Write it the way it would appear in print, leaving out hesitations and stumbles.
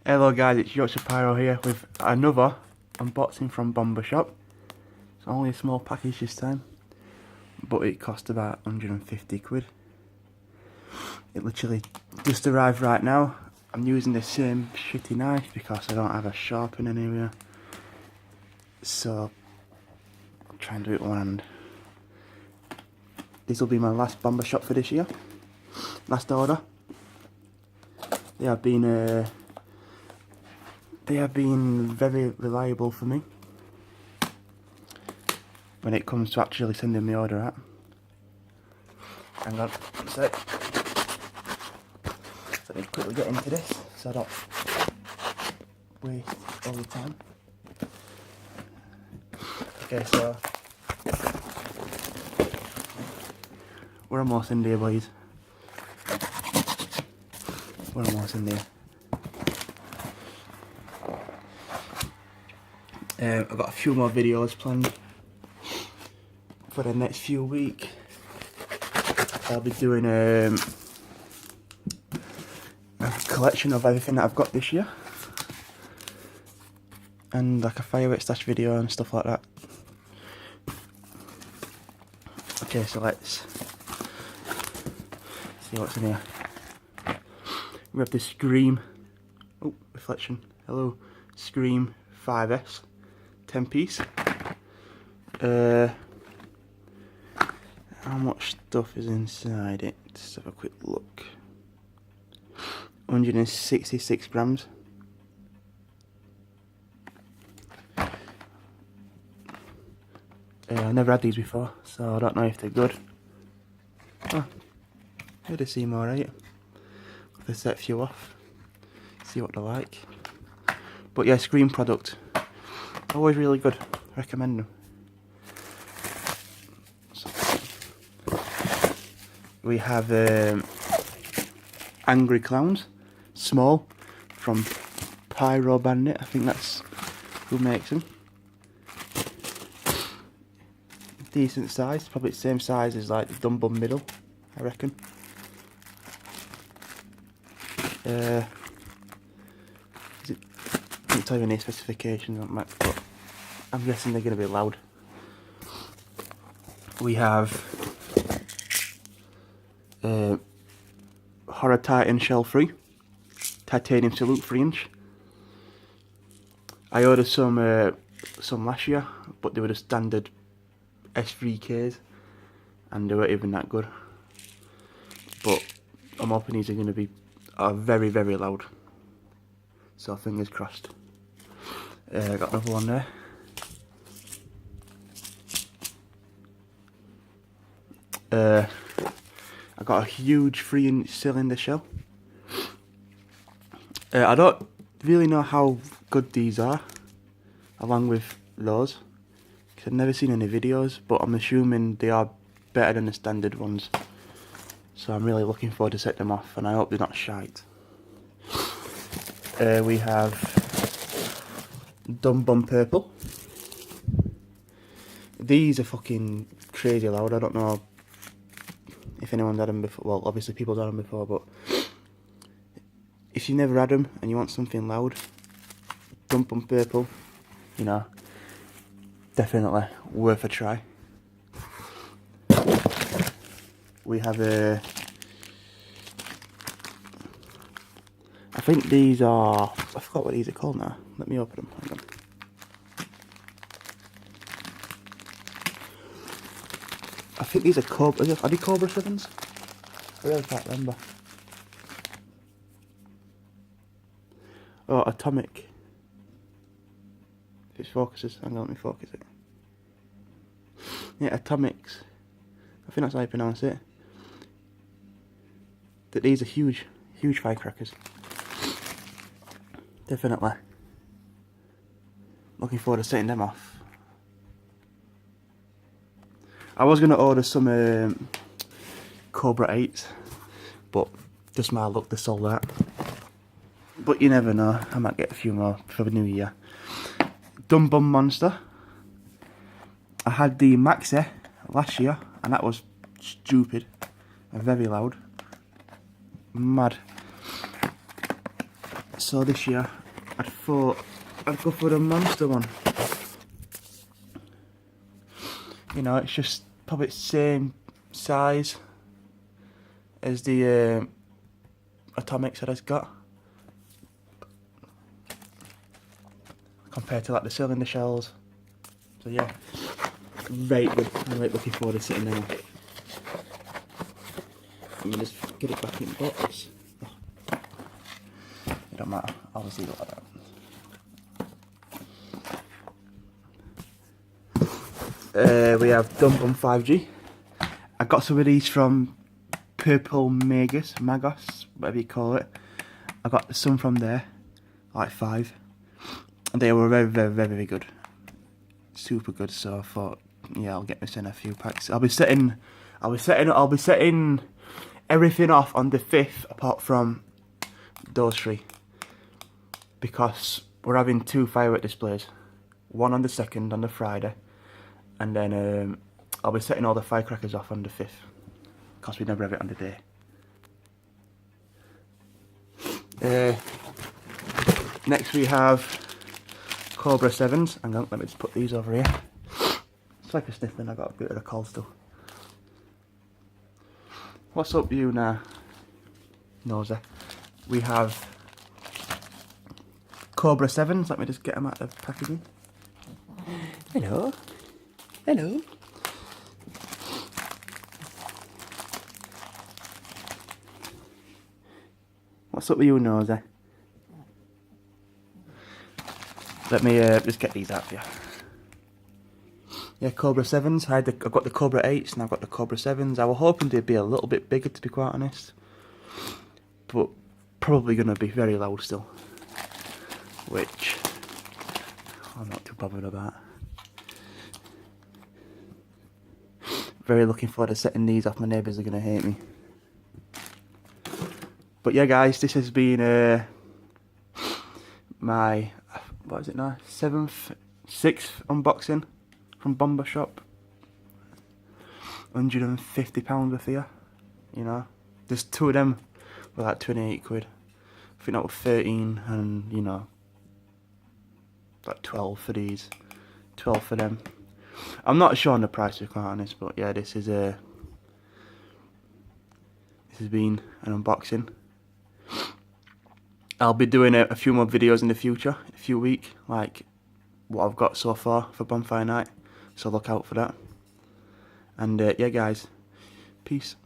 Hello guys, it's Pyro here with another unboxing from Bombashop. It's only a small package this time, but it cost about 150 quid. It literally just arrived right now. I'm using the same shitty knife because I don't have a sharpener anywhere. So, I'll try and do it one hand. This will be my last Bombashop for this year. Last order. They have been very reliable for me when it comes to actually sending the order out. Hang on, one sec. Let me quickly get into this so I don't waste all the time. Okay, so we're almost in there, boys. We're almost in there. I've got a few more videos planned for the next few weeks. I'll be doing a collection of everything that I've got this year, and like a fireworks stash video and stuff like that. Okay, so let's see what's in here. We have the Scream, oh, reflection, hello, Scream 5S 10 piece. How much stuff is inside it? Let's have a quick look. 166 grams. I've never had these before, so I don't know if they're good. Oh, they seem alright. I'll set a few off, see what they're like. But yeah, Scream product, always really good, recommend them. So, we have Angry Clowns, small, from Pyro Bandit, I think that's who makes them. Decent size, probably the same size as like the Dum Bum Middle, I reckon. I can't tell you any specifications on that, but I'm guessing they're going to be loud. We have Horror Titan Shell 3, Titanium Salute 3-inch. I ordered some last year, but they were the standard S3Ks, and they weren't even that good. But I'm hoping these are going to be very, very loud. So fingers crossed. I got another one there. I got a huge 3-inch cylinder shell. I don't really know how good these are, along with those, because I've never seen any videos, but I'm assuming they are better than the standard ones. So I'm really looking forward to set them off, and I hope they're not shite. We have Dum Bum Purple. These are fucking crazy loud. I don't know if anyone's had them before. Well, obviously people's had them before, but if you've never had them and you want something loud, Dum Bum Purple, you know, definitely worth a try. We have I think these are, I forgot what these are called now. Let me open them. Hang on. I think these are Cobra, are they Cobra 7s? I really can't remember. Oh, Atomic. If it focuses, hang on, let me focus it. Yeah, Atomics. I think that's how you pronounce it. That these are huge, huge firecrackers. Definitely. Looking forward to setting them off. I was going to order some Cobra 8s, but just my luck, they sold out. But you never know, I might get a few more for the new year. Dum Bum Monster. I had the Maxi last year, and that was stupid and very loud. Mad. So this year I thought I'd go for the monster one. You know, it's just probably the same size as the atomics that I've got, compared to like the cylinder shells. So yeah, very good. I'm really looking forward to sitting down. Let me just get it back in the box. It don't matter, I'll just leave it like that. We have Dump 5G. I got some of these from Purple Magos, whatever you call it. I got some from there, like 5. And they were very good. Super good, so I thought, yeah, I'll get this in a few packs. I'll be setting everything off on the 5th apart from those 3. Because we're having 2 firework displays. One on the 2nd on the Friday. And then I'll be setting all the firecrackers off on the 5th. Because we never have it on the day. Next we have Cobra 7s. Hang on, let me just put these over here. It's like a sniffling, I got a bit of a cold still. What's up you now, Nosy? We have Cobra 7s, let me just get them out of the packaging. Hello. Hello. What's up with you, Nosy? Let me just get these out for you. Yeah, Cobra 7s. I've got the Cobra 8s and I've got the Cobra 7s. I was hoping they'd be a little bit bigger, to be quite honest. But probably going to be very loud still. Which I'm not too bothered about. Very looking forward to setting these off. My neighbours are going to hate me. But yeah guys, this has been my, what is it now, 6th unboxing from Bombashop. £150 worth here, you know. There's 2 of them for like 28 quid. I think that was 13 and, you know, like 12 for these, 12 for them. I'm not sure on the price, to be quite honest, but yeah, this has been an unboxing. I'll be doing a few more videos in the future, in a few weeks, like what I've got so far for Bonfire Night, so look out for that. And yeah guys, peace.